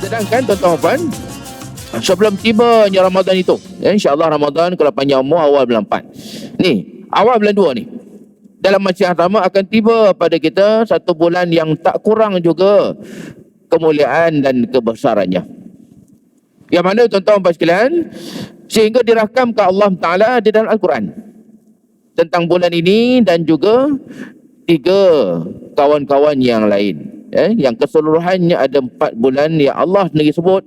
Sedangkan tuan-tuan puan, sebelum tibanya Ramadan itu, insya-Allah Ramadan kalau panjang umur awal bulan 4. Ni, awal bulan 2 ni. Dalam masa yang sama akan tiba pada kita satu bulan yang tak kurang juga kemuliaan dan kebesarannya. Yang mana tuan-tuan puan sekalian, sehingga dirakamkan Allah Ta'ala di dalam Al-Quran tentang bulan ini dan juga 3 kawan-kawan yang lain. Yang keseluruhannya ada 4 bulan yang Allah sendiri sebut.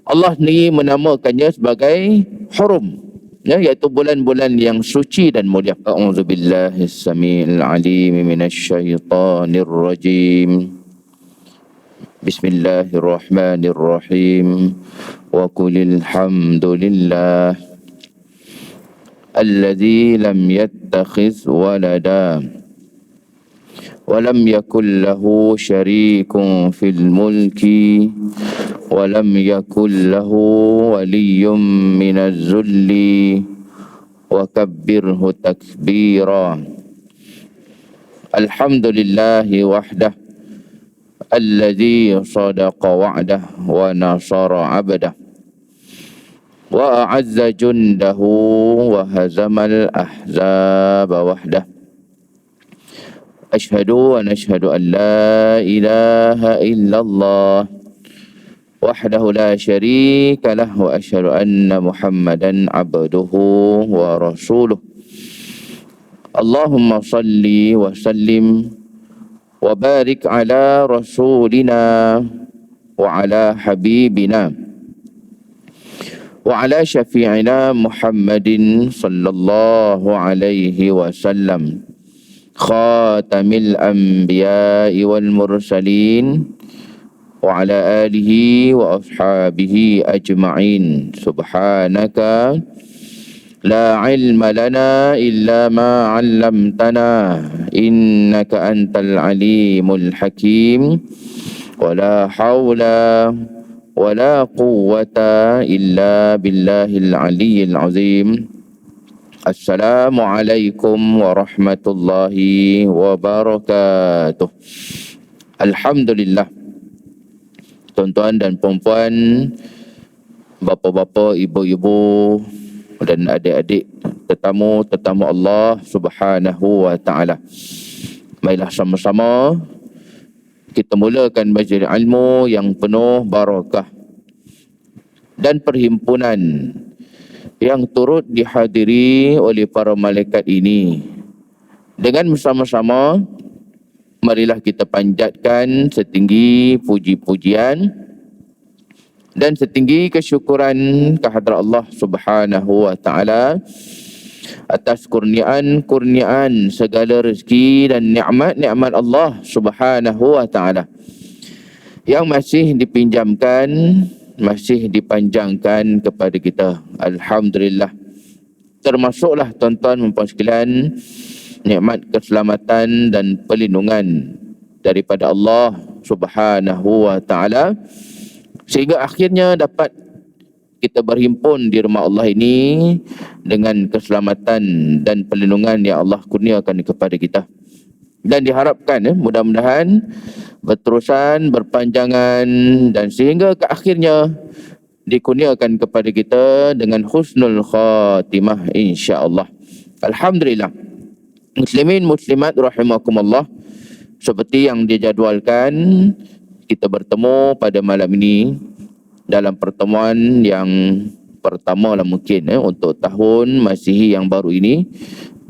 Allah sendiri menamakannya sebagai hurum, iaitu bulan-bulan yang suci dan mulia. A'udzubillahis samiil alim minasyaitonir rajim. Bismillahirrahmanirrahim. Wa qulil hamdulillah alladzi lam yattakhiz walada wa lam yakul lahu syarikun fil mulki wa lam yakul lahu waliyyun minaz zulli wa kabbirhu takbira. Alhamdulillahi wahdah alladzi sadaqa wa'dah wa nasara 'abdah wa a'azza jundahu wa hazamal ahzaba wahdah. Ashhadu wa nashhadu an la ilaha illallah wahdahu la syarika lah wa ashhadu anna Muhammadan abduhu wa rasuluh. Allahumma salli wa sallim wa barik ala rasulina wa ala habibina wa ala syafi'ina Muhammadin sallallahu alaihi wasallam, khatamil anbiya'i wal mursalin wa ala alihi wa ashabihi ajma'in. Subhanaka la ilma lana illa ma 'allamtana innaka antal alimul hakim wa la hawla wa la quwwata illa billahil aliyyil azim. Assalamualaikum warahmatullahi wabarakatuh. Alhamdulillah, tuan-tuan dan puan-puan, bapa-bapa, ibu-ibu dan adik-adik, tetamu-tetamu Allah Subhanahu wa taala. Marilah sama-sama kita mulakan majlis ilmu yang penuh barakah dan perhimpunan yang turut dihadiri oleh para malaikat ini. Dengan bersama-sama, marilah kita panjatkan setinggi puji-pujian dan setinggi kesyukuran kehadrat Allah Subhanahu wa taala atas kurniaan segala rezeki dan nikmat-nikmat Allah Subhanahu wa taala yang masih dipinjamkan, masih dipanjangkan kepada kita. Alhamdulillah. Termasuklah tuan-tuan dan puan sekalian nikmat keselamatan dan perlindungan daripada Allah Subhanahu wa taala sehingga akhirnya dapat kita berhimpun di rumah Allah ini dengan keselamatan dan perlindungan yang Allah kurniakan kepada kita. Dan diharapkan mudah-mudahan berterusan, berpanjangan dan sehingga ke akhirnya dikurniakan kepada kita dengan husnul khatimah insya-Allah. Alhamdulillah. Muslimin muslimat rahimakumullah, seperti yang dijadualkan kita bertemu pada malam ini dalam pertemuan yang pertama lah mungkin untuk tahun Masihi yang baru ini,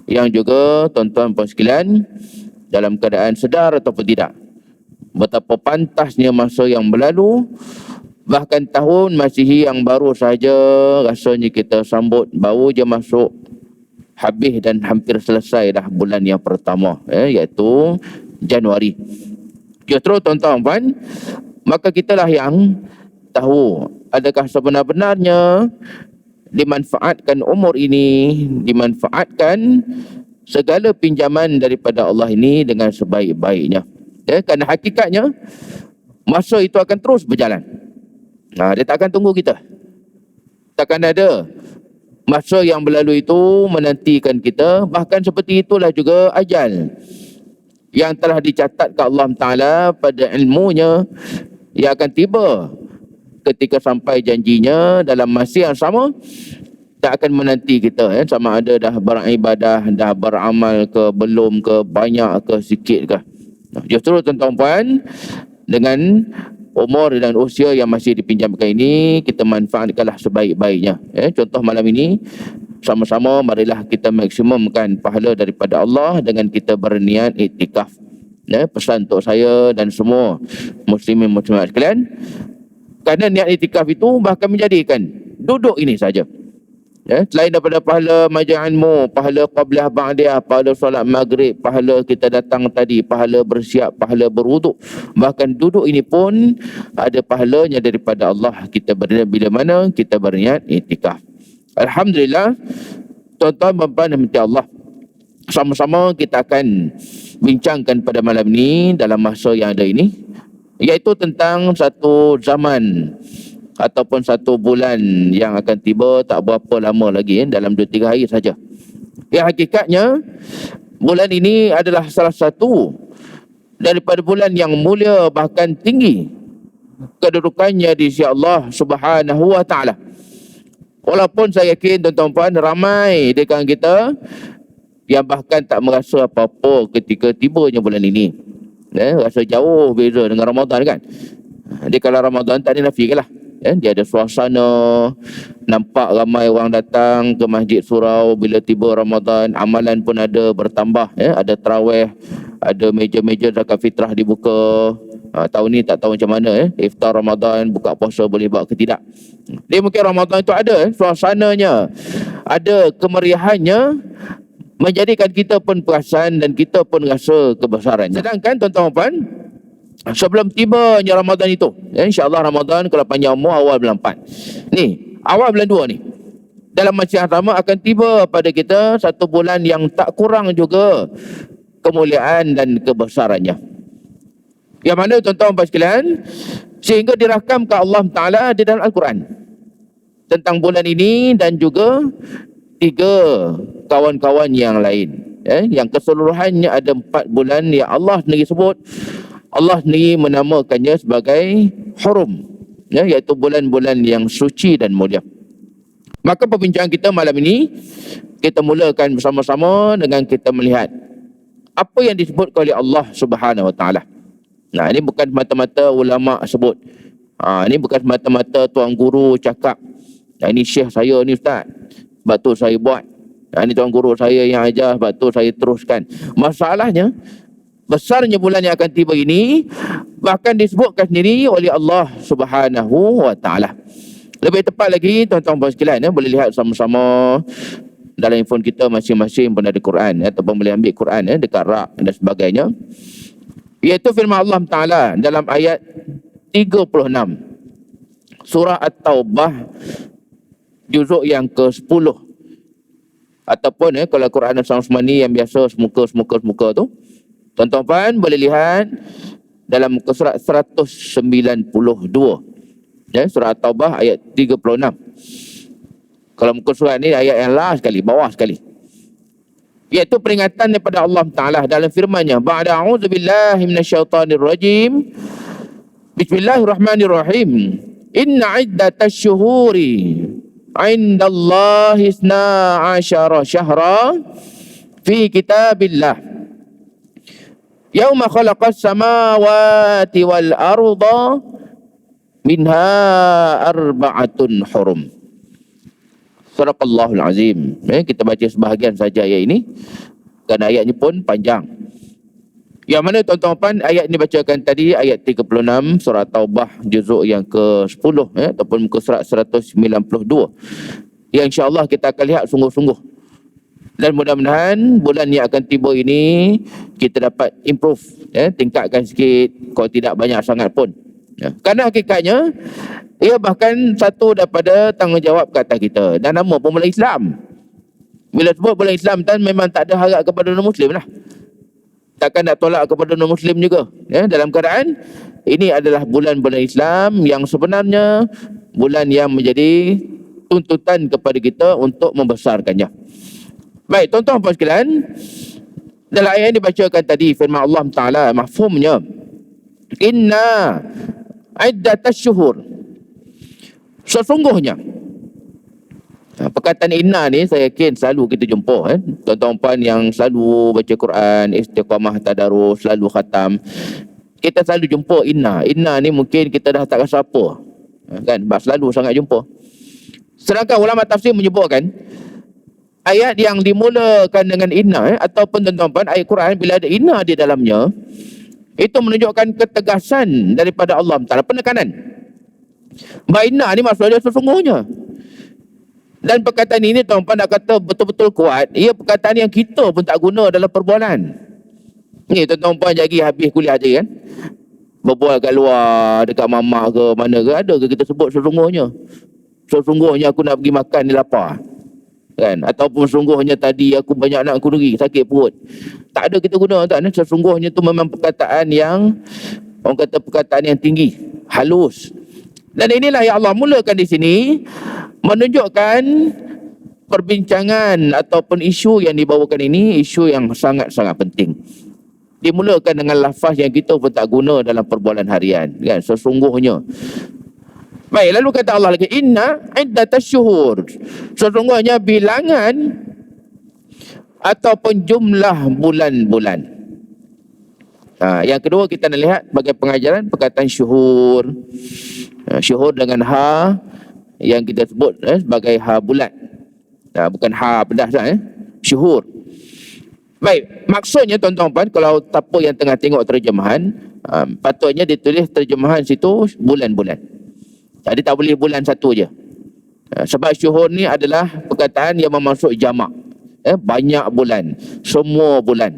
yang juga tuan-tuan puan sekalian dalam keadaan sedar ataupun tidak betapa pantasnya masa yang berlalu, bahkan tahun Masihi yang baru saja rasanya kita sambut, baru je masuk habis dan hampir selesai dah bulan yang pertama, iaitu Januari. Justru tuan-tuan puan, maka kitalah yang tahu adakah sebenar-benarnya dimanfaatkan umur ini, dimanfaatkan segala pinjaman daripada Allah ini dengan sebaik-baiknya. Kerana hakikatnya masa itu akan terus berjalan. Dia tak akan tunggu kita. Takkan ada masa yang berlalu itu menantikan kita. Bahkan seperti itulah juga ajal yang telah dicatatkan Allah Ta'ala pada ilmunya yang akan tiba ketika sampai janjinya dalam masa yang sama, tak akan menanti kita sama ada dah beribadah, dah beramal ke, belum ke, banyak ke, sikit ke. Justru tuan-tuan puan, dengan umur dan usia yang masih dipinjamkan ini, kita manfaatkanlah sebaik-baiknya. Contoh malam ini, sama-sama marilah kita maksimumkan pahala daripada Allah dengan kita berniat iktikaf. Pesan untuk saya dan semua muslimin muslimat sekalian, kerana niat iktikaf itu bahkan menjadikan duduk ini saja, selain daripada pahala majlis ilmu, pahala qabliyah ba'diyah, pahala solat maghrib, pahala kita datang tadi, pahala bersiap, pahala berwuduk, bahkan duduk ini pun ada pahalanya daripada Allah kita bila mana kita berniat iktikaf. Alhamdulillah, tuan-tuan dan puan yang Allah, sama-sama kita akan bincangkan pada malam ini dalam masa yang ada ini, iaitu tentang satu zaman ataupun satu bulan yang akan tiba tak berapa lama lagi, dalam 2-3 hari saja. Yang hakikatnya bulan ini adalah salah satu daripada bulan yang mulia, bahkan tinggi kedudukannya di sisi Allah Subhanahu wa taala. Walaupun saya yakin tuan-tuan puan ramai di kalangan kita yang bahkan tak merasa apa-apa ketika tibanya bulan ini. Rasa jauh beza dengan Ramadan kan. Di kala Ramadan tak dinafikanlah. Dia ada suasana, nampak ramai orang datang ke masjid surau bila tiba Ramadan, amalan pun ada bertambah, ada tarawih, ada meja-meja zakat fitrah dibuka. Tahun ni tak tahu macam mana, iftar Ramadan, buka puasa boleh buat ke tidak. Dia mungkin Ramadan itu ada suasananya, ada kemeriahannya, menjadikan kita pun perasan dan kita pun rasa kebesarannya. Sedangkan tuan-tuan puan, sebelum tibanya Ramadan itu, insya-Allah Ramadan kalau panjang umur awal bulan 4. Ni, awal bulan 2 ni. Dalam masa yang sama akan tiba pada kita satu bulan yang tak kurang juga kemuliaan dan kebesarannya. Yang mana tuan-tuan dan sekalian, sehingga dirakamkan Allah Taala di dalam Al-Quran tentang bulan ini dan juga 3 kawan-kawan yang lain. Yang keseluruhannya ada 4 bulan yang Allah sendiri sebut. Allah sendiri menamakannya sebagai hurum, iaitu bulan-bulan yang suci dan mulia. Maka perbincangan kita malam ini, kita mulakan bersama-sama dengan kita melihat apa yang disebut oleh Allah Subhanahu Wa Taala. Nah, ini bukan semata-mata ulama sebut. Ini bukan semata-mata tuan guru cakap. Ini syekh saya ni ustaz, sebab tu saya buat. Ini tuan guru saya yang ajar, sebab tu saya teruskan. Masalahnya, besarnya bulan yang akan tiba ini bahkan disebutkan sendiri oleh Allah Subhanahu wa taala. Lebih tepat lagi tuan-tuan dan sekalian, boleh lihat sama-sama dalam handphone kita masing-masing pun ada Quran, ataupun boleh ambil Quran dekat rak dan sebagainya. Iaitu firman Allah Taala dalam ayat 36 surah At-Taubah juzuk yang ke-10, ataupun kalau Quran Al-Samsmani yang biasa semuka tu, tuan-tuan boleh lihat dalam muka surat 192, surah At-Taubah ayat 36. Kalau muka surat ni ayat yang last sekali, bawah sekali, iaitu peringatan daripada Allah Ta'ala dalam firman-Nya, ba'da a'udzubillahi minasyaitonir rajim, bismillahirrahmanirrahim, inna iddatash syuhuri indallahi 12 syahra fi kitabillah yauma khalaqas samawati wal arda minha arba'atun hurum. Sadaqallahul azim. Kita baca sebahagian saja ayat ini, kerana ayat ini pun panjang. Yang mana tuan-tuan ayat ini bacakan tadi, ayat 36 surah Taubah juzuk yang ke-10, ataupun muka surat 192. Yang insya-Allah kita akan lihat sungguh-sungguh. Dan mudah-mudahan bulan yang akan tiba ini kita dapat improve, tingkatkan sikit, kalau tidak banyak sangat pun. Kerana hakikatnya ia bahkan satu daripada tanggungjawab ke atas kita. Dan nama pun bulan Islam. Bila sebut bulan Islam kan memang tak ada harap kepada non-Muslim lah. Takkan nak tolak kepada non-Muslim juga. Dalam keadaan ini adalah bulan-bulan Islam yang sebenarnya bulan yang menjadi tuntutan kepada kita untuk membesarkannya. Baik, tuan-tuan dan sekalian, dalam ayat yang dibacakan tadi firman Allah Ta'ala, mafhumnya, inna iddatash syuhur, Sesungguhnya. Perkataan inna ni saya yakin selalu kita jumpa tuan-tuan puan yang selalu baca Quran, istiqamah tadarus, selalu khatam. Kita selalu jumpa inna. Inna ni mungkin kita dah tak rasa apa. Kan? Sebab selalu sangat jumpa. Sedangkan ulama tafsir menyebutkan ayat yang dimulakan dengan inna ataupun tuan-tuan puan ayat Quran bila ada inna di dalamnya, itu menunjukkan ketegasan daripada Allah Taala, penekanan. Bahawa inna ni maksudnya sesungguhnya. Dan perkataan ini tuan-tuan nak kata betul-betul kuat, ia perkataan yang kita pun tak guna dalam perbualan. Ni tuan-tuan lagi habis kuliah je kan, berbual kat luar, dekat mama ke mana ke, ada ke kita sebut sesungguhnya? Sesungguhnya aku nak pergi makan ni lapar kan? Ataupun sesungguhnya tadi aku banyak nak kenduri, sakit perut. Tak ada kita guna tak? Sesungguhnya tu memang perkataan yang orang kata perkataan yang tinggi, halus. Dan inilah yang Allah mulakan di sini menunjukkan perbincangan ataupun isu yang dibawakan ini isu yang sangat-sangat penting. Dimulakan dengan lafaz yang kita pun tak guna dalam perbualan harian kan, sesungguhnya. Baik, lalu kata Allah lagi, inna iddatasyuhur, sesungguhnya bilangan ataupun jumlah bulan-bulan. Yang kedua kita nak lihat bagi pengajaran perkataan syuhur. Syuhur dengan ha yang kita sebut sebagai ha bulat. Bukan ha pedas syuhur. Baik, maksudnya tuan-tuan kalau siapa yang tengah tengok terjemahan, patutnya ditulis terjemahan situ bulan-bulan. Jadi tak boleh bulan satu je. Sebab syuhur ni adalah perkataan yang bermaksud jamak. Banyak bulan, semua bulan.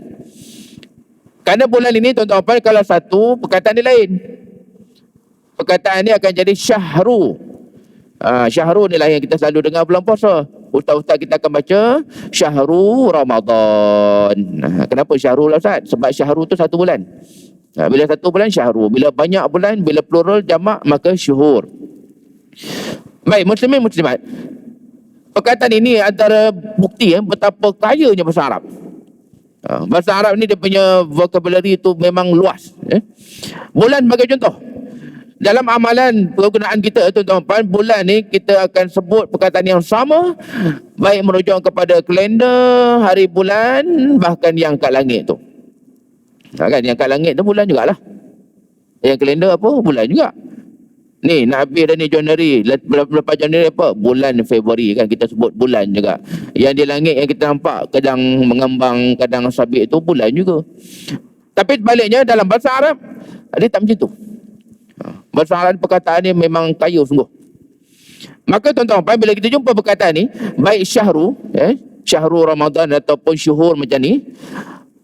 Kerana bulan ini tuan-tuan kalau satu, perkataan dia lain. Perkataan ni akan jadi syahru. Syahru ni lah yang kita selalu dengar bulan puasa. Ustaz-ustaz kita akan baca syahru Ramadan. Kenapa syahru lah Ustaz? Sebab syahru tu satu bulan. Bila satu bulan syahru, bila banyak bulan, bila plural jamak maka syuhur. Baik, muslimin muslimat, perkataan ini antara bukti betapa kayanya bahasa Arab. Bahasa Arab ni dia punya vocabulary tu memang luas. Bulan bagi contoh, dalam amalan penggunaan kita tuan-tuan, bulan ni kita akan sebut perkataan yang sama, baik merujuk kepada kalender, hari bulan, bahkan yang kat langit tu. Kan yang kat langit tu bulan jugalah. Yang kalender apa? Bulan juga. Ni nak habis dah ni Januari, lepas Januari apa? Bulan Februari kan, kita sebut bulan juga. Yang di langit yang kita nampak kadang mengembang, kadang sabit tu bulan juga. Tapi sebaliknya dalam bahasa Arab dia tak macam tu. Bahasa Arab perkataan ni memang kaya sungguh. Maka tuan-tuan bila kita jumpa perkataan ni, baik syahru, syahru Ramadan ataupun syuhur macam ni,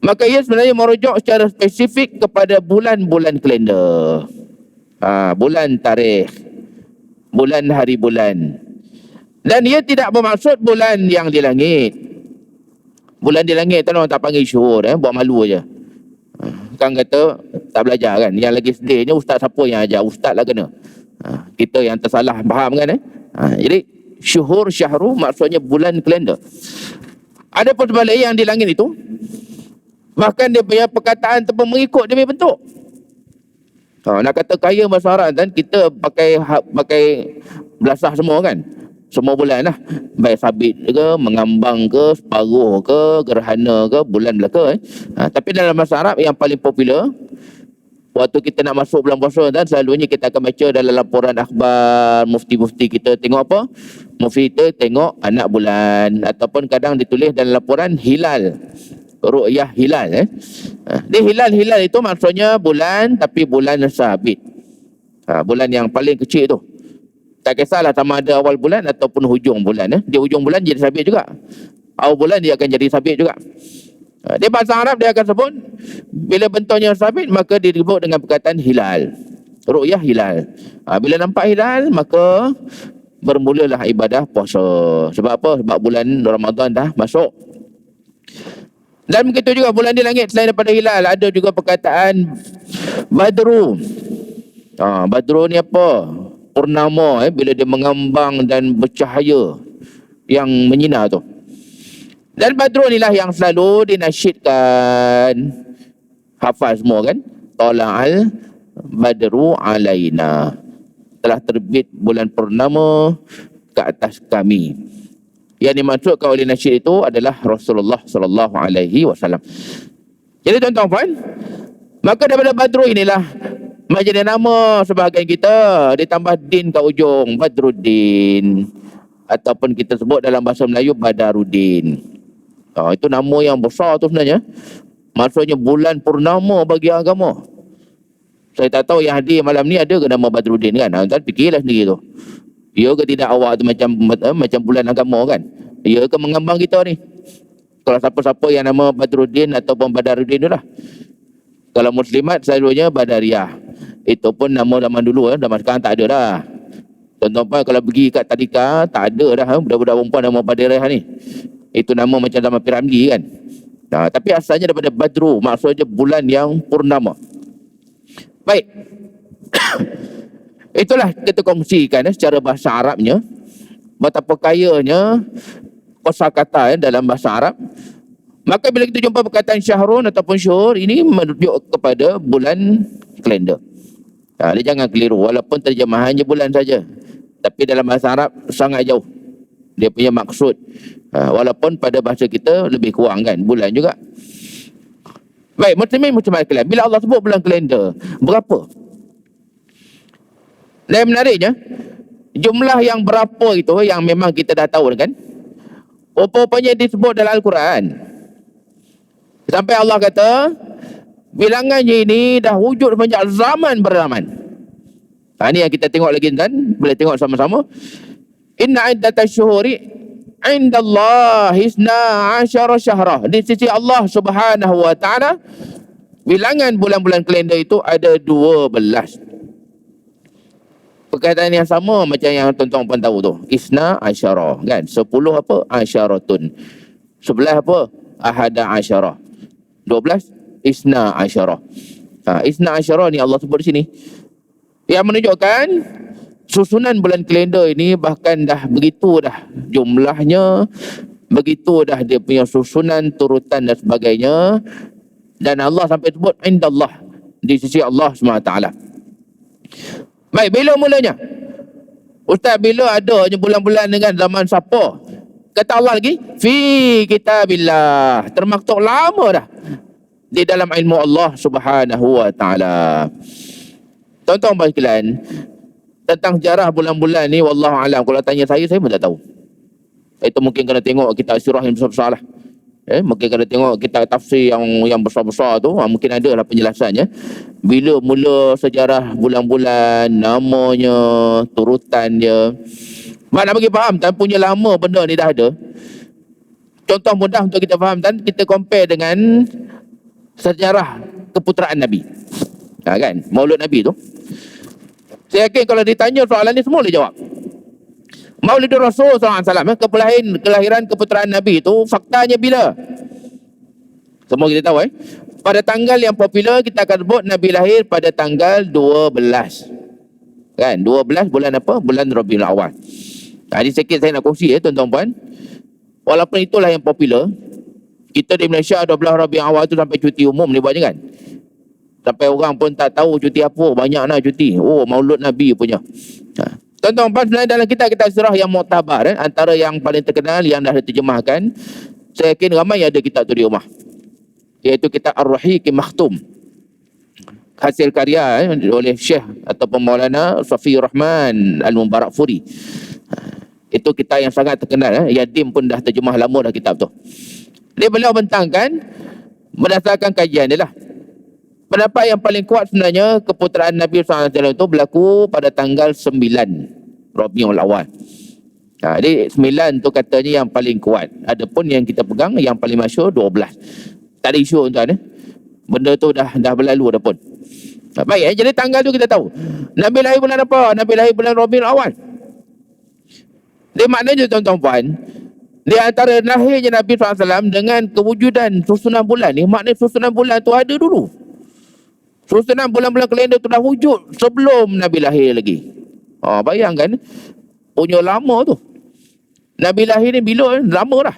maka ia sebenarnya merujuk secara spesifik kepada bulan-bulan kalender. Bulan tarikh, bulan hari bulan. Dan ia tidak bermaksud bulan yang di langit. Bulan di langit tu orang tak panggil syuhur, buat malu aja. Kan kata tak belajar kan. Yang lagi sedihnya ustaz siapa yang ajar? Ustaz lah kena. Kita yang tersalah faham kan. Jadi syuhur, syahru maksudnya bulan kalender. Ada pun sebalik yang di langit itu, bahkan dia punya perkataan tu mengikut dia punya bentuk. Nak kata kaya bahasa Arab kan, kita pakai belasah semua kan. Semua bulan lah. Baik sabit ke, mengambang ke, separuh ke, gerhana ke, bulan belaka. Tapi dalam bahasa Arab yang paling popular, waktu kita nak masuk bulan puasa kan, selalunya kita akan baca dalam laporan akhbar, mufti-mufti kita tengok apa? Mufti kita tengok anak bulan. Ataupun kadang ditulis dalam laporan hilal. Ru'yah hilal. Di hilal itu maksudnya bulan, tapi bulan sabit. Bulan yang paling kecil tu. Tak kisahlah sama ada awal bulan ataupun hujung bulan. Di hujung bulan jadi sabit juga. Awal bulan dia akan jadi sabit juga. Di bahasa Arab dia akan sebut, bila bentuknya sabit maka disebut dengan perkataan hilal. Ru'yah hilal. Bila nampak hilal maka bermulalah ibadah puasa. Sebab apa? Sebab bulan Ramadan dah masuk. Dan begitu juga bulan di langit selain daripada hilal, ada juga perkataan badru. Badru ni apa? Purnama, bila dia mengambang dan bercahaya yang menyinar tu. Dan badru inilah yang selalu dinasyidkan. Hafal semua kan? Tala'al badru alaina. telah terbit bulan purnama ke atas kami. Yang dimaksudkan oleh nasyid itu adalah Rasulullah sallallahu alaihi wasallam. Jadi tuan-tuan puan, maka daripada Badru inilah menjadi nama sebahagian kita, ditambah din kat ujung, Badruddin, ataupun kita sebut dalam bahasa Melayu Badaruddin. Itu nama yang besar tu sebenarnya. Maksudnya bulan purnama bagi agama. Saya tak tahu yang hadir malam ni ada ke nama Badruddin kan? Tuan fikirlah sendiri tu. Ya ke tidak awak tu macam bulan agama kan? Ya ke mengambang kita ni? Kalau siapa-siapa yang nama Badruddin ataupun Badaruddin tu lah. Kalau muslimat selalunya Badariah. Itu pun nama zaman dulu, zaman sekarang tak ada dah. Tuan-tuan kalau pergi kat tadika, tak ada dah budak-budak perempuan nama Badariah ni. Itu nama macam zaman Piramli kan. Tapi asalnya daripada Badru, maksudnya bulan yang purnama. Baik. Itulah kita kongsikan secara bahasa Arabnya betapa kayanya kosakata dalam bahasa Arab. Maka bila kita jumpa perkataan syahrun ataupun syuhur, ini merujuk kepada bulan kalender. Dia jangan keliru, walaupun terjemahannya bulan saja, tapi dalam bahasa Arab sangat jauh dia punya maksud. Walaupun pada bahasa kita lebih kurang kan, bulan juga. Baik, muslimin muslimat sekalian, bila Allah sebut bulan kalender, berapa? Dan menariknya, jumlah yang berapa itu yang memang kita dah tahu kan? Rupanya disebut dalam Al-Quran. Sampai Allah kata, bilangannya ini dah wujud semenjak zaman berzaman. Ini yang kita tengok lagi kan? Boleh tengok sama-sama. Inna iddatash syuhuri indallahi 12 syahra. Di sisi Allah Subhanahu wa taala, bilangan bulan-bulan kalender itu ada 12. Perkataan yang sama macam yang tuan-tuan pun tahu tu. Isna asyara kan? 10 apa? Asyaratun. 11 apa? Ahada asyara. 12 isna asyara. Isna asyara ni Allah sebut di sini. Yang menunjukkan susunan bulan kalender ini bahkan dah begitu dah jumlahnya, begitu dah dia punya susunan, turutan dan sebagainya. Dan Allah sampai sebut indallah, di sisi Allah SWT. Baik, bila mulanya? Ustaz, bila adanya bulan-bulan dengan zaman siapa? Kata Allah lagi, fi kitabillah. Termaktub lama dah di dalam ilmu Allah Subhanahu wa taala. Tuan-tuan dan sekalian, tentang sejarah bulan-bulan ni wallahu alam, kalau tanya saya pun tak tahu. Itu mungkin kena tengok kitab sirah yang besar-besar lah. Mungkin kena tengok kitab tafsir yang besar-besar tu, mungkin ada lah penjelasannya. Bila mula sejarah bulan-bulan, namanya, turutan dia. Mak nak bagi faham, tan punya lama benda ni dah ada. Contoh mudah untuk kita faham, tan, kita compare dengan sejarah keputeraan Nabi. Kan, Maulud Nabi tu. Saya yakin kalau ditanya soalan ni semua boleh jawab. Maulidur Rasul SAW, kelahiran keputeraan Nabi itu faktanya bila? Semua kita tahu pada tanggal yang popular kita akan sebut Nabi lahir pada tanggal 12. Kan? 12 bulan apa? Bulan Rabiul Awal. Jadi sikit saya nak kongsi tuan-tuan puan. Walaupun itulah yang popular, kita di Malaysia 12 Rabiul Awal tu sampai cuti umum ni buatnya kan. Sampai orang pun tak tahu cuti apa, banyak nak cuti. Oh, Maulud Nabi punya. Tuan-tuan puan, sebenarnya dalam kitab sirah yang muktabar, antara yang paling terkenal yang dah diterjemahkan, saya yakin ramai ada kitab tu di rumah, iaitu kitab Ar-Rahiq Makhtum, hasil karya oleh Syekh ataupun Maulana Safi Rahman Al-Mubarakfuri. Itu kitab yang sangat terkenal. Yadim pun dah terjemah lama dah kitab tu. Dia beliau bentangkan berdasarkan kajian dia lah. Pendapat yang paling kuat sebenarnya keputeraan Nabi SAW itu berlaku pada tanggal 9 Rabiul Awal. Jadi 9 tu katanya yang paling kuat. Adapun yang kita pegang yang paling masyhur 12. Tak ada isu tuan. Benda tu dah berlalu dah pun. Baik, jadi tanggal tu kita tahu. Nabi lahir bulan apa? Nabi lahir bulan Rabiul Awal. Dia maknanya tuan-tuan puan, di antara lahirnya Nabi SAW dengan kewujudan susunan bulan ni, maknanya susunan bulan tu ada dulu. Susunan bulan-bulan kalender tu dah wujud sebelum Nabi lahir lagi. Bayangkan, punya lama tu. Nabi lahir ni bila? Lama dah.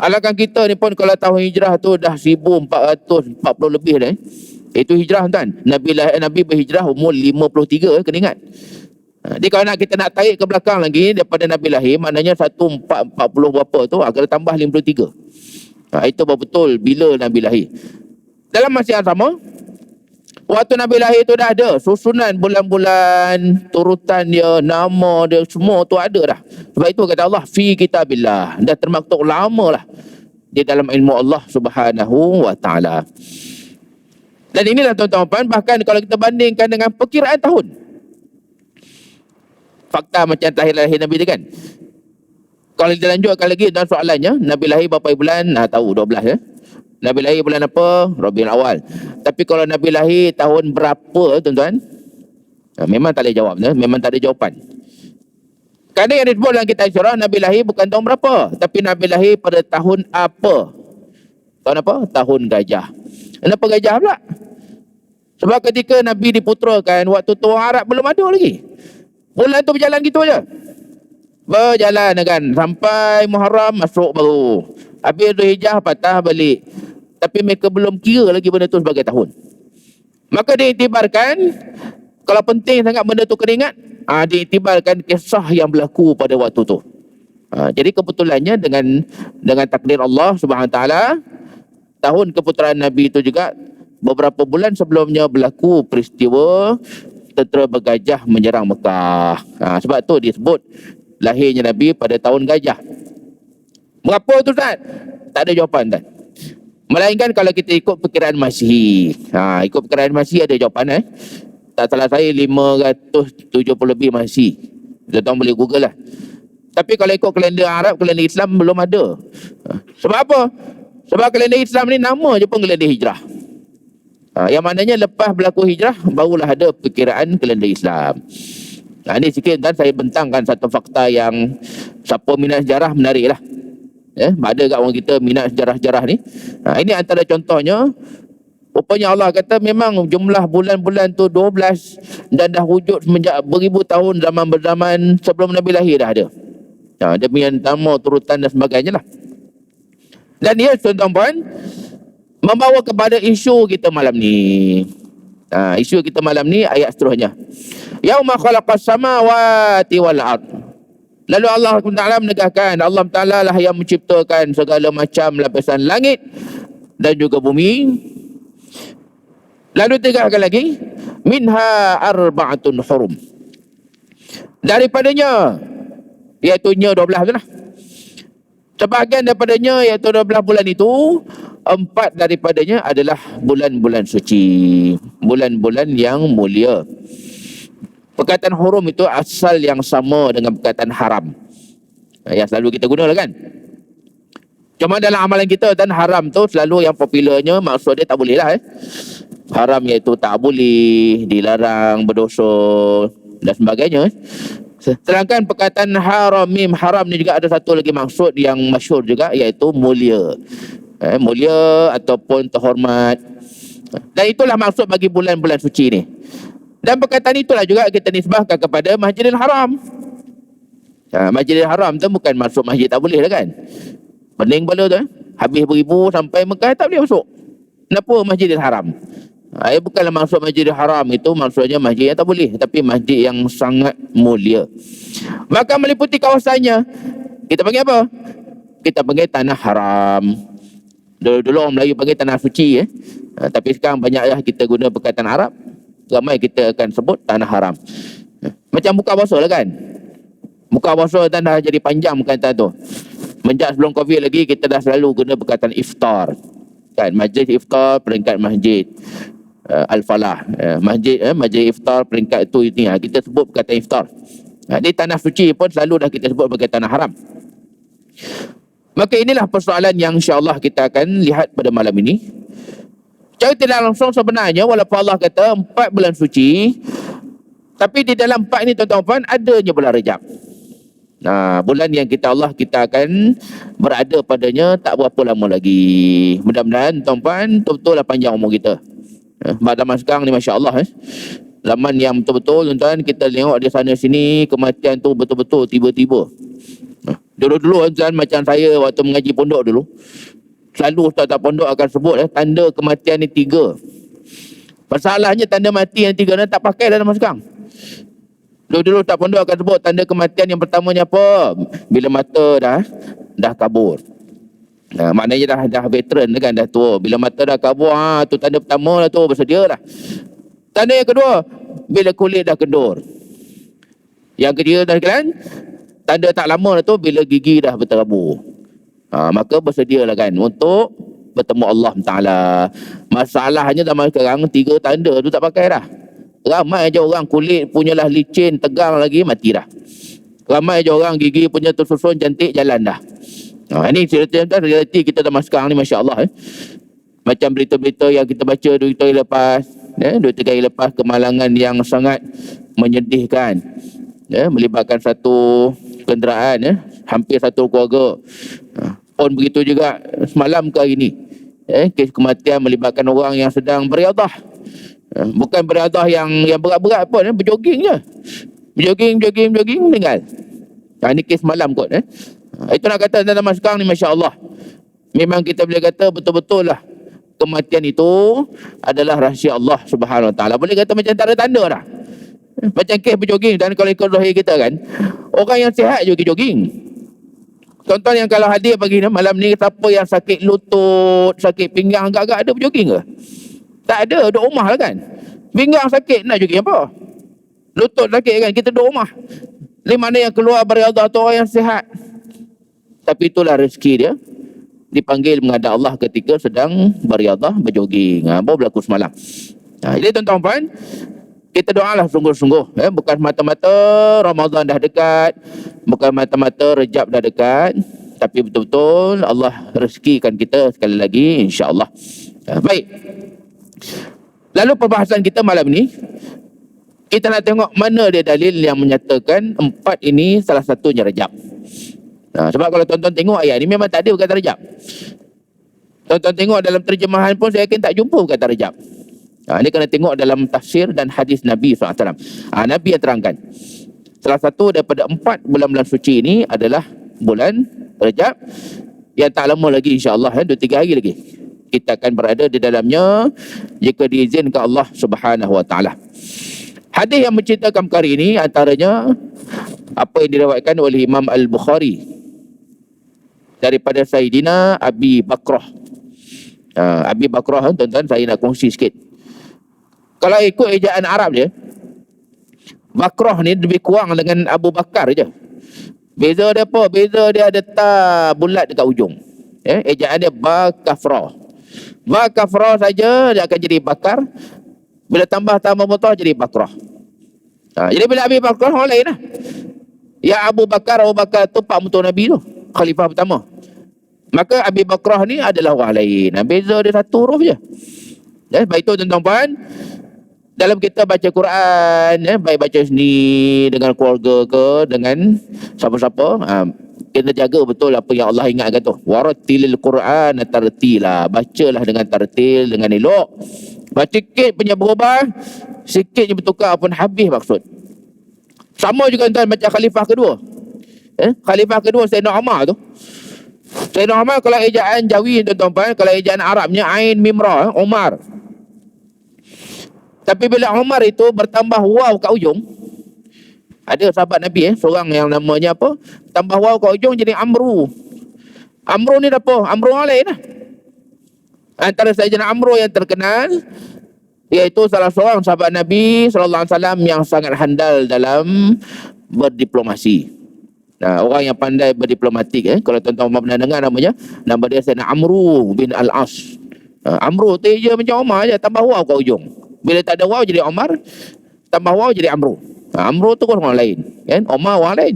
Alangkah kita ni pun kalau tahun hijrah tu dah 1440 lebih dah. Itu hijrah tuan. Nabi berhijrah umur 53, kena ingat. Jadi kalau kita nak tarik ke belakang lagi daripada Nabi lahir, maknanya 1440 berapa tu, kena tambah 53. Itu betul bila Nabi lahir. Dalam masa yang sama, waktu Nabi lahir tu dah ada susunan bulan-bulan, turutan dia, nama dia, semua tu ada dah. Sebab itu kata Allah, fi kitabillah. Dah termaktub lama lah di dalam ilmu Allah Subhanahu wa ta'ala. Dan inilah tuan-tuan, bahkan kalau kita bandingkan dengan perkiraan tahun, fakta macam lahir Nabi dia kan. Kalau kita lanjutkan lagi dalam soalannya, Nabi lahir berapa bulan? Tahu 12 ya. Nabi lahir bulan apa? Rabiul Awal. Tapi kalau Nabi lahir tahun berapa tuan-tuan? Memang tak boleh jawab, memang tak ada jawapan. Kerana yang disebut dalam kitab Syarah, Nabi lahir bukan tahun berapa, tapi Nabi lahir pada tahun apa? Tahun apa? Tahun gajah. Kenapa gajah pula? Sebab ketika Nabi diputerakan, waktu tu Arab belum ada lagi. Bulan tu berjalan gitu aja. Berjalan kan sampai Muharram masuk baru. Habis Zulhijjah patah balik. Tapi mereka belum kira lagi benda tu sebagai tahun. Maka diiktibarkan, kalau penting sangat benda tu kena ingat, diiktibarkan kisah yang berlaku pada waktu tu. Jadi kebetulannya dengan takdir Allah Subhanahu Wa Taala, tahun keputeraan Nabi itu juga beberapa bulan sebelumnya berlaku peristiwa tentera bergajah menyerang Mekah. Sebab tu disebut lahirnya Nabi pada tahun gajah. Berapa tu Ustaz? Tak ada jawapan Ustaz. Melainkan kalau kita ikut perkiraan Masihi. Ikut perkiraan Masihi ada jawapan Tak salah saya 570 lebih Masihi. Tuan-tuan boleh Google lah. Tapi kalau ikut kalender Arab, kalender Islam belum ada. Sebab apa? Sebab kalender Islam ni nama je pun kalender hijrah. Yang maknanya lepas berlaku hijrah, barulah ada perkiraan kalender Islam. Ini sikit dan saya bentangkan satu fakta yang siapa minat sejarah menarik lah. Ada kat orang kita minat sejarah-sejarah ni. Ini antara contohnya. Rupanya Allah kata memang jumlah bulan-bulan tu 12 dan dah wujud semenjak beribu tahun zaman berzaman sebelum Nabi lahir dah ada. Dia punya nama, turutan dan sebagainya lah. Dan ia tuan-tuan membawa kepada isu kita malam ni. Isu kita malam ni ayat seterusnya. Yauma khalaqas samawati wal ard. Lalu Allah Taala menegaskan, Allah Taala lah yang menciptakan segala macam lapisan langit dan juga bumi. Lalu tegaskan lagi, minha arba'atun hurum. Daripadanya, iaitu 12 tu lah. Sebahagian daripadanya, iaitu 12 bulan itu, 4 daripadanya adalah bulan-bulan suci, bulan-bulan yang mulia. Perkataan hurum itu asal yang sama dengan perkataan haram, yang selalu kita guna lah kan. Cuma dalam amalan kita dan haram tu selalu yang popularnya maksud dia tak boleh lah. Haram iaitu tak boleh, dilarang, berdosa dan sebagainya. Sedangkan perkataan haram, mim haram ni juga ada satu lagi maksud yang masyhur juga, iaitu mulia. Mulia ataupun terhormat. Dan itulah maksud bagi bulan-bulan suci ni. Dan perkataan itulah juga kita nisbahkan kepada Masjidil Haram. Masjidil Haram tu bukan masuk masjid tak boleh lah kan. Pening bala tu habis beribu sampai Mekah tak boleh masuk. Kenapa Masjidil Haram? Bukanlah maksud Masjidil Haram itu maksudnya masjid yang tak boleh, tapi masjid yang sangat mulia. Maka meliputi kawasannya kita panggil apa? Kita panggil tanah haram. Dulu orang Melayu panggil tanah suci tapi sekarang banyaklah kita guna perkataan Arab. Ramai kita akan sebut tanah haram. Macam buka puasa lah kan. Buka puasa dan dah jadi panjang perkataan tu. Menjak sebelum Covid lagi kita dah selalu guna perkataan iftar. Kan, majlis iftar peringkat masjid Al-Falah. Majlis iftar peringkat itu ni. Kita sebut perkataan iftar. Di tanah suci pun selalu dah kita sebut sebagai tanah haram. Maka inilah persoalan yang insya-Allah kita akan lihat pada malam ini. Secara tidak langsung sebenarnya walaupun Allah kata 4 bulan suci, tapi di dalam 4 ini tuan-tuan adanya bulan Rejab. Bulan yang kita akan berada padanya tak berapa lama lagi. Mudah-mudahan tuan-tuan betul-betul lah panjang umur kita. Zaman sekarang ni masya-Allah zaman yang betul-betul tuan-tuan kita tengok di sana sini kematian tu betul-betul tiba-tiba. Dulu-dulu tuan macam saya waktu mengaji pondok dulu, selalu ustaz pondok akan sebut tanda kematian ni 3. Masalahnya tanda mati yang 3 tak pakai dah zaman sekarang. Dulu-dulu tak pondok akan sebut tanda kematian yang pertamanya apa? Bila mata dah kabur. Maknanya dah veteran kan, dah tua. Bila mata dah kabur, tu tanda pertama lah tu, bersedia lah. Tanda yang kedua, bila kulit dah kendur. Yang ketiga kan, tanda tak lama lah tu, bila gigi dah berterabur. Maka bersedialah kan untuk bertemu Allah Ta'ala. Masalahnya zaman sekarang 3 tanda tu tak pakai dah. Ramai aja orang kulit punyalah licin, tegang lagi, mati dah. Ramai aja orang gigi punya tersusun cantik, jalan dah. Ini cerita realiti kita zaman sekarang ni, Masya Allah. Macam berita-berita yang kita baca 2 hari lepas, 2-3 hari lepas, kemalangan yang sangat menyedihkan, melibatkan satu kenderaan, hampir satu keluarga. Pun begitu juga semalam ke hari ni, kes kematian melibatkan orang yang sedang beriadah. Bukan beriadah yang berat-berat pun, berjoging je. Berjoging, meninggal. Ini kes malam kot. Itu nak kata dalam sekarang ni, Masya Allah, memang kita boleh kata betul-betul lah kematian itu adalah rahsia Allah Subhanahu Wa Taala. Boleh kata macam tanda-tanda dah. Macam kes berjoging, dan kalau ikut zahir kita kan, orang yang sihat juga jogging. Tuan-tuan yang kalau hadir pagi ni, malam ni, siapa yang sakit lutut, sakit pinggang, agak-agak ada berjoging ke? Tak ada, duduk rumah lah kan. Pinggang sakit, nak jogging apa? Lutut sakit kan, kita duduk rumah. Ini mana yang keluar beriadah tu orang yang sihat. Tapi itulah rezeki dia, dipanggil menghadap Allah ketika sedang beriadah, berjoging. Baru berlaku semalam. Jadi tuan-tuan puan, kita doalah sungguh-sungguh. Bukan mata-mata Ramadan dah dekat, bukan mata-mata Rejab dah dekat, tapi betul-betul Allah rezekikan kita sekali lagi, insya-Allah. Baik. Lalu perbahasan kita malam ni, kita nak tengok mana dia dalil yang menyatakan 4 ini salah satunya Rejab. Sebab kalau tuan-tuan tengok ayat ni memang tak ada kata Rejab. Tuan-tuan tengok dalam terjemahan pun saya yakin tak jumpa kata Rejab. Ini kena tengok dalam tafsir dan hadis Nabi SAW. Nabi yang terangkan, salah satu daripada 4 bulan-bulan suci ini adalah bulan Rejab, yang tak lama lagi, insya-Allah 2-3 hari lagi kita akan berada di dalamnya jika diizinkan Allah Subhanahu Wa Taala. Hadis yang menceritakan perkara ini antaranya apa yang diriwayatkan oleh Imam Al-Bukhari daripada Sayyidina Abi Bakrah. Abi Bakrah, tuan-tuan, saya nak kongsi sikit. Kalau ikut ejaan Arab dia, Bakrah ni lebih kurang dengan Abu Bakar je. Beza dia apa? Beza dia ada ta bulat dekat ujung. Ejaan dia Bakafrah. Bakafrah saja dia akan jadi Bakar. Bila tambah mutah jadi Bakrah. Jadi bila Abi Bakrah orang lain lah. Ya Abu Bakar tu pak mutu Nabi tu, khalifah pertama. Maka Abi Bakrah ni adalah orang lain. Beza dia satu huruf je. Baik tu tuan-tuan puan, dalam kita baca Quran, baik baca sendiri dengan keluarga ke dengan siapa-siapa, kita jaga betul apa yang Allah ingatkan tu. Warattilil Quran tartila. Bacalah dengan tartil, dengan elok. Baca sikit punya berubah, sikit je bertukar pun habis maksud. Sama juga tuan macam khalifah kedua. Khalifah kedua Sayyidina Umar tu. Sayyidina Umar kalau ejaan Jawi tuan-tuan, kalau ejaan Arabnya Ain Mimra, Umar. Tapi bila Umar itu bertambah waw kat ujung, ada sahabat Nabi seorang yang namanya apa, tambah waw kat ujung jadi Amru. Amru ni apa? Amru orang lain lah. Antara Sayyidina Amru yang terkenal, iaitu salah seorang sahabat Nabi SAW yang sangat handal dalam berdiplomasi. Orang yang pandai berdiplomatik. Kalau tuan-tuan pernah dengar namanya, nama dia Sayyidina Amru bin Al-As. Amru tu je macam Umar je, tambah waw kat ujung. Bila tak ada waw jadi Umar, tambah waw jadi Amru. Amru tu orang lain, kan? Umar orang lain.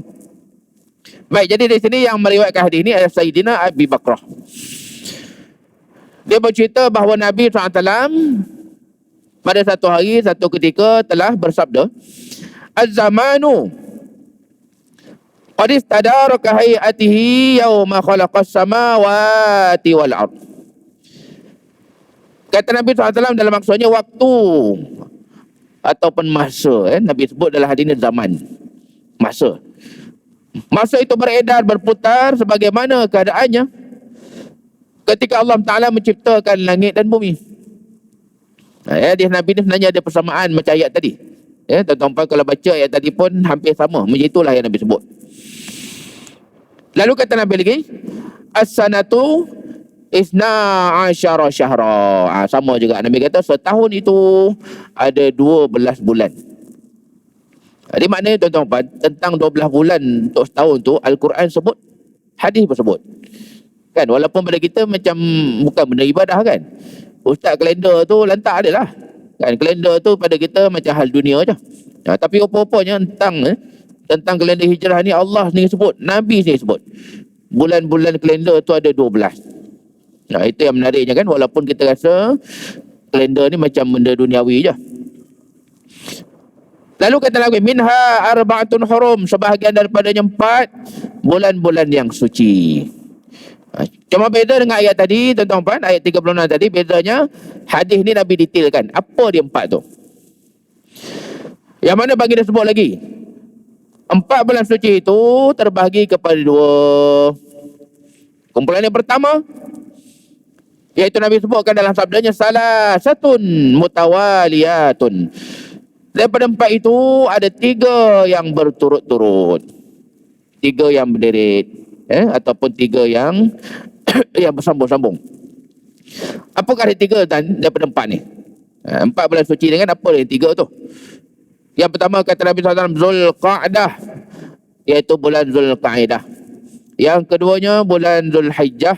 Baik, jadi di sini yang meriwayatkan hadis ini adalah Sayyidina Abi Bakrah. Dia bercerita bahawa Nabi SAW pada satu hari, satu ketika telah bersabda, Az-zamanu qad istadaraka hayatihi yawma khalaqas samawati wal ard. Kata Nabi SAW dalam maksudnya waktu ataupun masa. Nabi sebut dalam hadis ini zaman. Masa. Masa itu beredar, berputar sebagaimana keadaannya ketika Allah Ta'ala menciptakan langit dan bumi. Hadis Nabi ni sebenarnya ada persamaan macam ayat tadi. Tuan-tuan kalau baca ayat tadi pun hampir sama. Macam itulah yang Nabi sebut. Lalu kata Nabi lagi, as-sanatu isna asyara syahra. Sama juga Nabi kata setahun itu ada 12 bulan. Jadi maknanya tuan-tuan tentang 12 bulan untuk setahun tu Al-Quran sebut, hadis pun sebut. Kan walaupun pada kita macam bukan benda ibadah kan. Ustaz kalender tu lantak ada lah. Kan kalender tu pada kita macam hal dunia je. Tapi apa-apanya tentang kalender hijrah ni Allah sendiri sebut, Nabi sendiri sebut. Bulan-bulan kalender tu ada 12. Itu yang menariknya kan, walaupun kita rasa kalender ni macam benda duniawi je. Lalu kata lagi, minha arba'atun hurum, sebahagian daripadanya 4 bulan-bulan yang suci. Cuma beda dengan ayat tadi, tuan-tuan, ayat 36 tadi, bedanya hadis ni Nabi detailkan apa dia 4 tu. Yang mana bagi dia sebut lagi, 4 bulan suci itu terbahagi kepada 2. Kumpulan yang pertama, iaitu Nabi sebutkan dalam sabdanya, salah satun mutawaliyatun. Daripada 4 itu ada 3 yang berturut-turut, 3 yang berderet, ataupun 3 yang yang bersambung-sambung. Apakah ada 3 daripada 4 ni? 4 bulan suci dengan apa yang 3 tu? Yang pertama kata Nabi SAW, Zulqa'dah, iaitu bulan Zulqa'dah. Yang keduanya bulan Zulhijjah.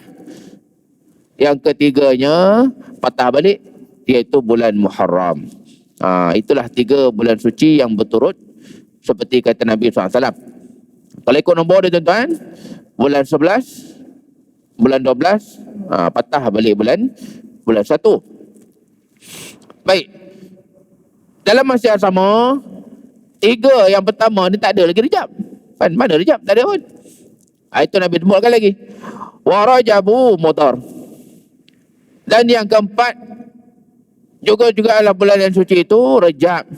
Yang ketiganya patah balik, iaitu bulan Muharram. Itulah 3 bulan suci yang berturut seperti kata Nabi SAW. Kalau ikut nombor dia tuan-tuan, bulan 11, bulan 12, patah balik bulan 1. Baik. Dalam masa yang sama, 3 yang pertama ni tak ada lagi Rejab. Kan mana Rejab? Tak ada pun. Itu Nabi sebutkan lagi. Wa Rajabu Mudhar. Dan yang keempat juga adalah bulan yang suci itu Rejab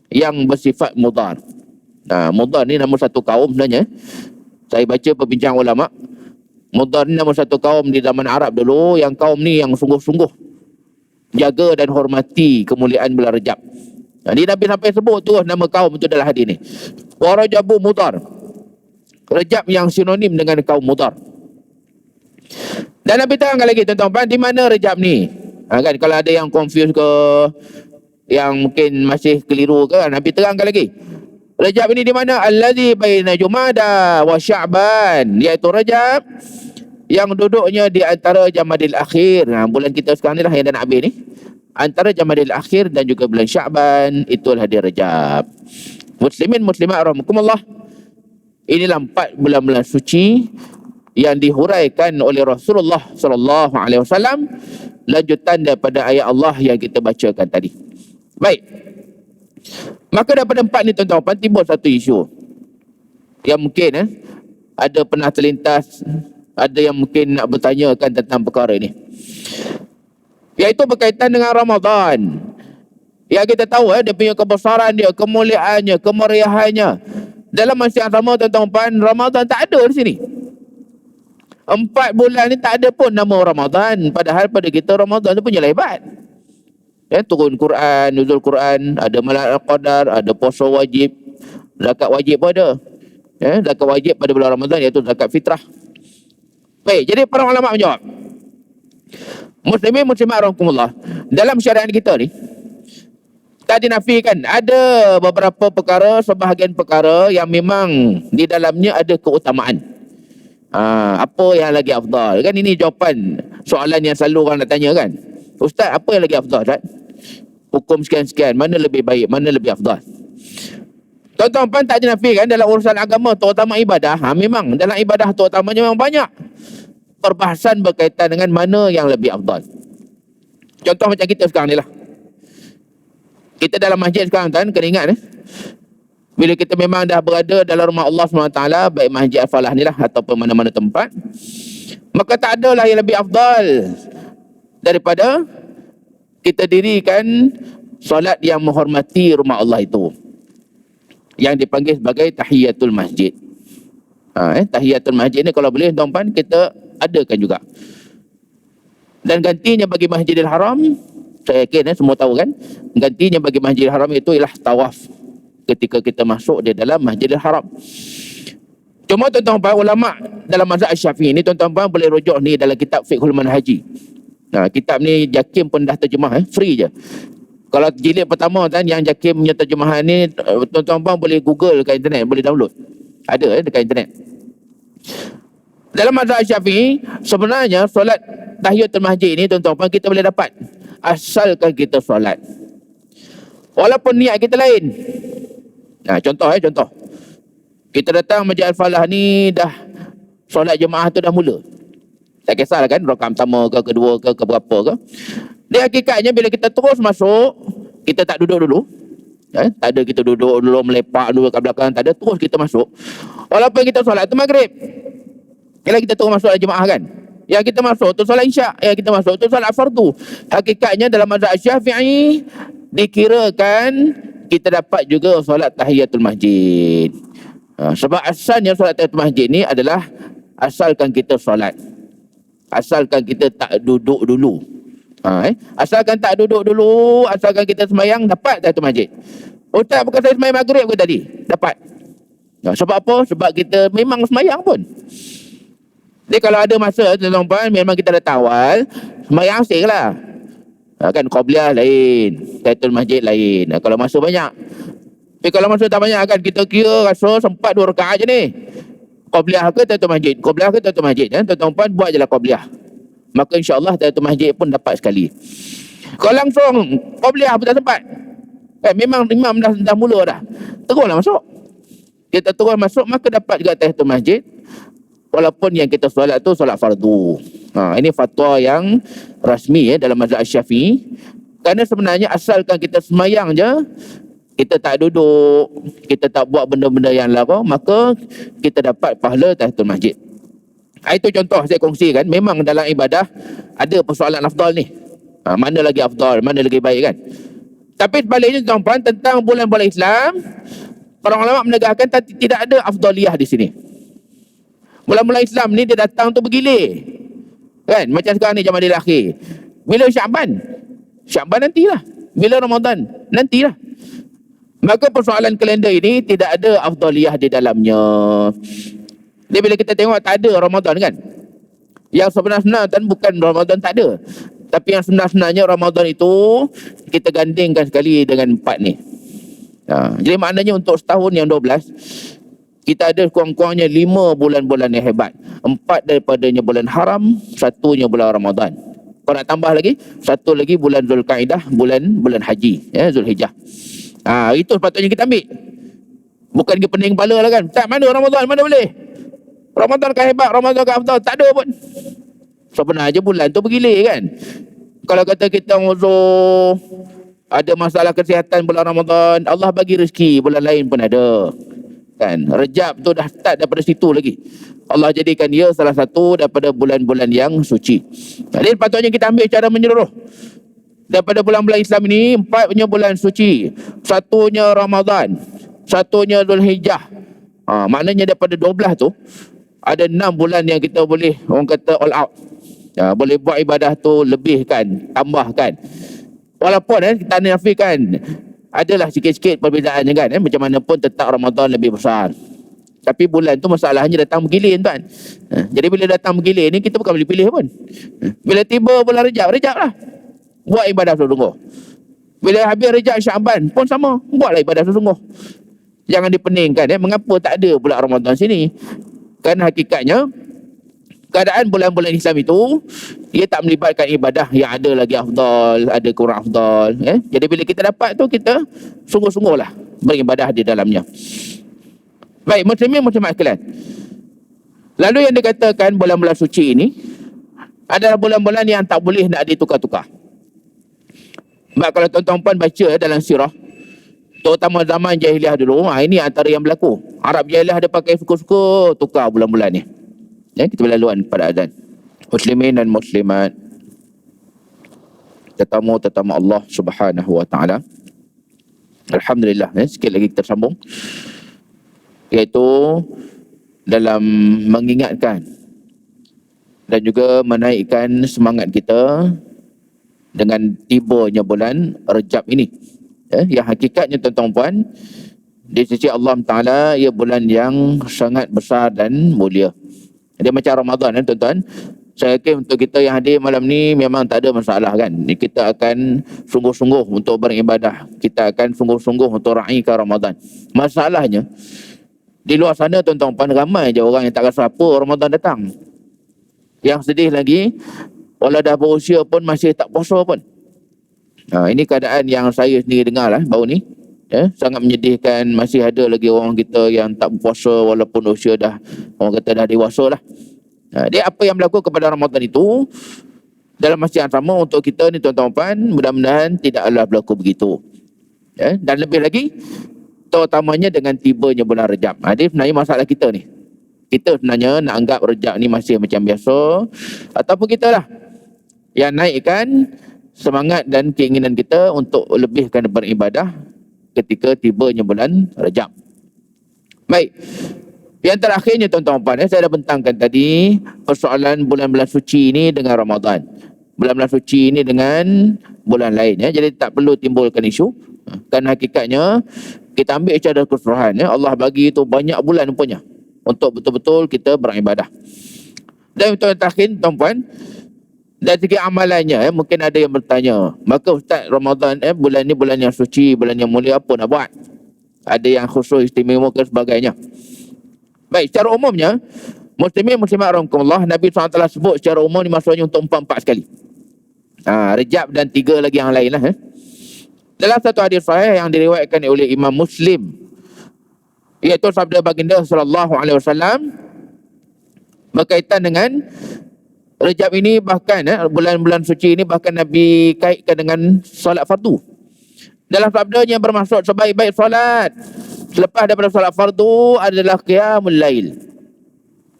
yang bersifat Mudhar. Mudhar ni nama satu kaum sebenarnya. Saya baca perbincangan ulama. Mudhar ni nama satu kaum di zaman Arab dulu, yang kaum ni yang sungguh-sungguh jaga dan hormati kemuliaan bulan Rejab. Jadi Nabi sampai sebut tu nama kaum itu dalam hadis ni. Wa Rajabu Mudhar. Rejab yang sinonim dengan kaum Mudhar. Dan Nabi terangkan lagi tuan-tuan, di mana Rejab ni? Kan kalau ada yang confuse ke, yang mungkin masih keliru ke, Nabi terangkan lagi. Rejab ini di mana? Allazi baina Jumada wa Sya'ban, iaitu Rejab yang duduknya di antara Jamadil Akhir. Bulan kita sekarang ni lah yang dah nak habis ni. Antara Jamadil Akhir dan juga bulan Sya'ban, itulah dia Rejab. Muslimin muslimat rahmukumullah. Inilah 4 bulan-bulan suci yang dihuraikan oleh Rasulullah sallallahu alaihi wasallam, lanjutan daripada ayat Allah yang kita bacakan tadi. Baik. Maka daripada 4 ni tuan-tuan, timbul satu isu yang mungkin ada pernah terlintas, ada yang mungkin nak bertanyakan tentang perkara ini, iaitu berkaitan dengan Ramadan. Yang kita tahu dia punya kebesaran dia, kemuliaannya, kemeriahannya. Dalam masa yang sama tuan-tuan, Ramadan tak ada di sini. 4 bulan ni tak ada pun nama Ramadan. Padahal pada kita Ramadan tu punya hebat. Turun Quran, nuzul Quran, ada malam Al-Qadar, ada puasa wajib, zakat wajib pun ada. Zakat wajib pada bulan Ramadan iaitu zakat fitrah. Baik, jadi para ulama menjawab. Muslimin muslimat rahmatullah, dalam syariat kita ni tak dinafikan ada beberapa perkara, sebahagian perkara yang memang di dalamnya ada keutamaan. Apa yang lagi afdal? Kan ini jawapan soalan yang selalu orang nak tanya kan. Ustaz, apa yang lagi afdal, Ustaz? Hukum sekian-sekian, mana lebih baik, mana lebih afdal? Tuan-tuan tak dinafikan dalam urusan agama, terutama ibadah. Memang dalam ibadah terutamanya memang banyak perbahasan berkaitan dengan mana yang lebih afdal. Contoh macam kita sekarang ni lah. Kita dalam masjid sekarang kan, kena ingat bila kita memang dah berada dalam rumah Allah SWT, baik Masjid Al-Falah ni lah ataupun mana-mana tempat, maka tak adalah yang lebih afdal daripada kita dirikan solat yang menghormati rumah Allah itu, yang dipanggil sebagai tahiyatul masjid. Tahiyatul masjid ni kalau boleh tuan-tuan kita adakan juga. Dan gantinya bagi Masjidil Haram, Saya yakin semua tahu kan, gantinya bagi Masjidil Haram itu ialah tawaf ketika kita masuk di dalam Masjidil Haram. Cuma tuan-tuan ulama dalam mazhab Syafi'i ni, tuan-tuan boleh rujuk ni dalam kitab Fiqhul Manhaji. Nah, kitab ni Jakim pun dah terjemah, free je. Kalau jilid pertama kan, yang Jakim punya terjemahan ni, tuan-tuan boleh Google kat internet, boleh download. Ada dekat internet. Dalam mazhab Syafi'i, sebenarnya solat tahiyatul masjid ni tuan-tuan kita boleh dapat asalkan kita solat. Walaupun niat kita lain. Nah, contoh. Kita datang Masjid Al-Falah ni dah solat jemaah tu dah mula. Tak kisahlah kan rakaat pertama ke kedua ke berapa ke. Dia hakikatnya bila kita terus masuk, kita tak duduk dulu. Tak ada kita duduk dulu melepak dulu kat belakang, tak ada, terus kita masuk. Walaupun kita solat tu maghrib. Kalau kita terus masuk jemaah kan. Yang kita masuk tu solat isyak, yang kita masuk tu solat fardu. Hakikatnya dalam mazhab Syafi'i dikirakan kita dapat juga solat tahiyatul masjid. Sebab asalnya solat tahiyatul masjid ni adalah asalkan kita solat. Asalkan kita tak duduk dulu. Asalkan tak duduk dulu, asalkan kita semayang, dapat tahiyatul masjid. Ustaz, bukan saya semayang maghrib ke tadi? Dapat. Sebab apa? Sebab kita memang semayang pun. Jadi kalau ada masa tuan-tuan memang kita dah awal, semayang asing lah. Kan Qobliyah lain, tahiyatul masjid lain. Kalau masa banyak. Tapi kalau masa tak banyak kan, kita kira rasa sempat 2 rakaat je ni. Qobliyah ke tahiyatul masjid? Qobliyah ke tahiyatul masjid? Tuan-tuan buat je lah Qobliyah. Maka insya-Allah tahiyatul masjid pun dapat sekali. Kalau langsung Qobliyah pun tak sempat. Memang imam dah mula dah. Teruslah masuk. Kita terus masuk maka dapat juga tahiyatul masjid. Walaupun yang kita solat tu solat fardu. Ini fatwa yang rasmi dalam mazhab Syafi'i. Kerana sebenarnya asalkan kita semayang je, kita tak duduk, kita tak buat benda-benda yang larang, maka kita dapat pahala tahiyatul masjid. Itu contoh saya kongsikan. Memang dalam ibadah ada persoalan afdal ni. Mana lagi afdal, mana lagi baik kan. Tapi sebaliknya tuan-tuan, tentang bulan-bulan Islam, para ulama menegaskan tidak ada afdaliyah di sini. Bulan-bulan Islam ni dia datang tu bergilir. Kan? Macam sekarang ni Jamadil Akhir. Bila Syaban? Syaban nantilah. Bila Ramadan? Nantilah. Maka persoalan kalender ini tidak ada afdaliyah di dalamnya. Jadi bila kita tengok tak ada Ramadan kan. Yang sebenar-benar kan bukan Ramadan tak ada. Tapi yang sebenar-benarnya Ramadan itu kita gandingkan sekali dengan 4 ni. Jadi maknanya untuk setahun yang 12, kita ada kurang-kurangnya 5 bulan-bulan yang hebat. 4 daripadanya bulan haram, 1-nya bulan Ramadan. Kalau nak tambah lagi, 1 lagi bulan Zulkaidah, bulan haji, Zulhijjah. Itu sepatutnya kita ambil. Bukan pergi pening kepala lah kan. Tak, mana Ramadan, mana boleh? Ramadan kan hebat, Ramadan kan afdal. Tak ada pun. Sebenarnya bulan tu bergilir kan. Kalau kata kita uzur, ada masalah kesihatan bulan Ramadan, Allah bagi rezeki bulan lain pun ada. Kan, Rejab tu dah start daripada situ lagi. Allah jadikan dia salah satu daripada bulan-bulan yang suci. Jadi patutnya kita ambil cara menyeluruh. Daripada bulan-bulan Islam ini, 4 punya bulan suci, 1-nya Ramadan, 1-nya Zulhijjah. Maknanya daripada 12 tu ada 6 bulan yang kita boleh, orang kata all out. Boleh buat ibadah tu lebihkan, tambahkan. Walaupun kita nafikan adalah sikit-sikit perbezaannya kan. Macam mana pun tetap Ramadan lebih besar. Tapi bulan tu masalahnya datang bergilir tuan. Jadi bila datang bergilir ni kita bukan boleh pilih pun. Bila tiba bulan Rejab lah. Buat ibadah sungguh-sungguh. Bila habis Rejab Syaban pun sama. Buatlah ibadah sungguh-sungguh. Jangan dipeningkan. Mengapa tak ada pula Ramadan sini? Kerana hakikatnya keadaan bulan-bulan Islam itu ia tak melibatkan ibadah yang ada lagi afdal, ada kurang afdal. Jadi bila kita dapat tu kita sungguh-sungguhlah beribadah di dalamnya. Baik, muslimin muslimat sekalian. Lalu yang dikatakan bulan-bulan suci ini adalah bulan-bulan yang tak boleh nak ditukar-tukar. Sebab kalau tuan-tuan puan baca dalam sirah, terutama zaman jahiliah dulu, ini antara yang berlaku. Arab jahiliah ada pakai suka-suka tukar bulan-bulan ni. Kita berlaluan pada azan. Muslimin dan muslimat, tetamu-tetamu Allah Subhanahu wa taala. Alhamdulillah, sikit lagi kita sambung. Iaitu dalam mengingatkan dan juga menaikkan semangat kita dengan tibanya bulan Rejab ini. Yang hakikatnya tuan-tuan puan, di sisi Allah Ta'ala ia bulan yang sangat besar dan mulia. Dia macam Ramadan tuan-tuan. Saya yakin untuk kita yang hadir malam ni memang tak ada masalah kan. Kita akan sungguh-sungguh untuk beribadah. Kita akan sungguh-sungguh untuk raikan Ramadan. Masalahnya, di luar sana tuan-tuan puan, ramai je orang yang tak rasa apa Ramadan datang. Yang sedih lagi, walau dah berusia pun masih tak puasa pun. Ini keadaan yang saya sendiri dengar lah baru ni. Sangat menyedihkan. Masih ada lagi orang kita yang tak berpuasa walaupun usia dah, orang kata dah dewasa lah. Dia apa yang berlaku kepada Ramadan itu dalam masa yang sama untuk kita ni tuan-tuan puan, mudah-mudahan tidaklah berlaku begitu. Dan lebih lagi terutamanya dengan tibanya bulan Rejab. Dia sebenarnya masalah kita ni. Kita sebenarnya nak anggap Rejab ni masih macam biasa, ataupun kita lah yang naikkan semangat dan keinginan kita untuk lebihkan beribadah ketika tibanya bulan Rejab. Baik. Yang terakhirnya tuan-tuan puan, saya dah bentangkan tadi persoalan bulan-bulan suci ini dengan Ramadan. Bulan-bulan suci ini dengan bulan lain. Jadi tak perlu timbulkan isu. Kan hakikatnya kita ambil secara keseluruhan. Allah bagi itu banyak bulan punya untuk betul-betul kita beribadah. Dan untuk yang terakhir tuan-tuan puan, dari segi amalannya mungkin ada yang bertanya, maka Ustaz Ramadan bulan ni bulan yang suci, bulan yang mulia, apa nak buat? Ada yang khusus istimewa ke sebagainya. Baik, secara umumnya muslimin muslimat rahimakumullah, Nabi SAW sebut secara umum ni maksudnya untuk 4 sekali. Rejab dan 3 lagi yang lain lah. Dalam satu hadis sahih yang diriwayatkan oleh Imam Muslim, iaitu sabda baginda sallallahu alaihi wasallam berkaitan dengan Rejab ini, bahkan bulan-bulan suci ini bahkan Nabi kaitkan dengan solat fardu. Dalam sabdanya bermaksud sebaik-baik solat selepas daripada solat fardu adalah qiyamul lail.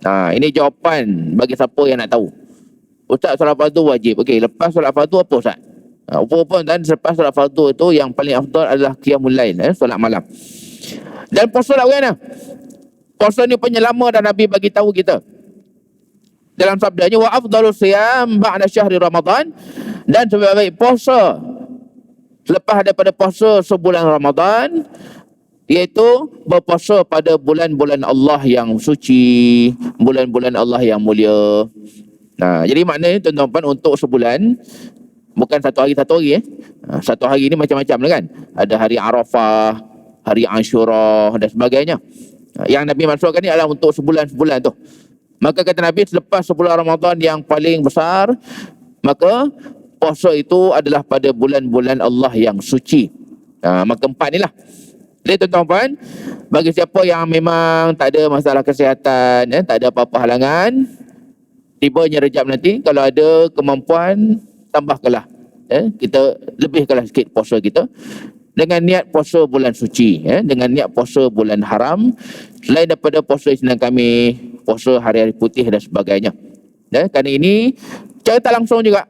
Ini jawapan bagi siapa yang nak tahu. Ustaz, solat fardu wajib. Okey, lepas solat fardu apa Ustaz? Apa-apa dan selepas solat fardu itu yang paling afdal adalah qiyamul lail, solat malam. Dan puasa lah bagaimana? Puasa ni penyelama dan Nabi bagi tahu kita. Dalam sabdanya, wa afdalus siyam ba'da syahri Ramadan, dan sebaik-baik puasa selepas daripada puasa sebulan Ramadan iaitu berpuasa pada bulan-bulan Allah yang suci, bulan-bulan Allah yang mulia. Jadi maknanya tuan-tuan untuk sebulan, bukan satu hari. Satu hari ni macam-macam lah kan. Ada hari Arafah, hari Ashura dan sebagainya. Yang Nabi maksudkan ni adalah untuk sebulan-sebulan tu. Maka kata Nabi, selepas sebulan Ramadan yang paling besar, maka puasa itu adalah pada bulan-bulan Allah yang suci. Maka 4 ni lah. Jadi tuan-tuan, bagi siapa yang memang tak ada masalah kesihatan, tak ada apa-apa halangan, tibanya Rejab nanti, kalau ada kemampuan, tambahkanlah. Kita lebihkanlah sikit puasa kita dengan niat puasa bulan suci, dengan niat puasa bulan haram, selain daripada puasa Isnin kami, puasa hari-hari putih dan sebagainya. Kerana ini cara tak langsung juga.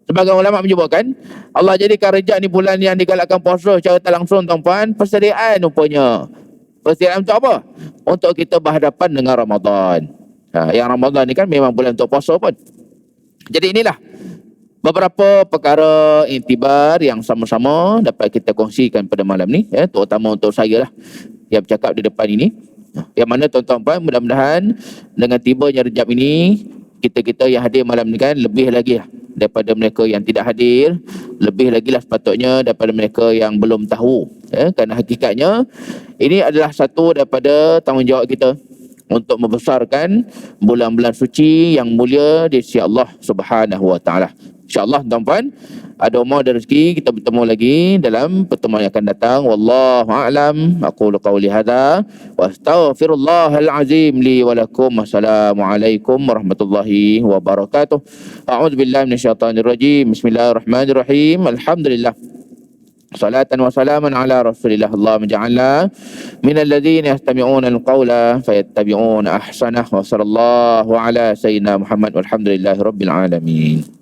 Sebagai ulama menyebutkan, Allah jadikan Rejab ni bulan yang digalakkan puasa secara tak langsung tuan-tuan, persediaan rupanya. Persediaan untuk apa? Untuk kita berhadapan dengan Ramadan. Yang Ramadan ni kan memang bulan untuk puasa pun. Jadi inilah beberapa perkara intibar yang sama-sama dapat kita kongsikan pada malam ni, terutama untuk saya lah yang bercakap di depan ini. Yang mana tuan-tuan, mudah-mudahan dengan tibanya Rejab ini, kita-kita yang hadir malam ni kan lebih lagi lah daripada mereka yang tidak hadir, lebih lagi lah sepatutnya daripada mereka yang belum tahu. Kerana hakikatnya ini adalah satu daripada tanggungjawab kita untuk membesarkan bulan-bulan suci yang mulia di sisi Allah Subhanahu Wa Taala. InsyaAllah tuan-tuan, ada umur dan rezeki, kita bertemu lagi dalam pertemuan yang akan datang. Wallahu a'lam. Aqulu qawli hadha wa astaghfirullahal azim li wa lakum. Wassalamualaikum warahmatullahi wabarakatuh. A'udzu billahi minasyaitonir rajim. Bismillahirrahmanirrahim. Alhamdulillah. Salatan wa salaman ala Rasulillah. Allahumma ja'alna minal ladzina yastami'una al-qawla fayattabi'una ahsanah. Wa sallallahu ala sayyidina Muhammad walhamdulillahi rabbil alamin.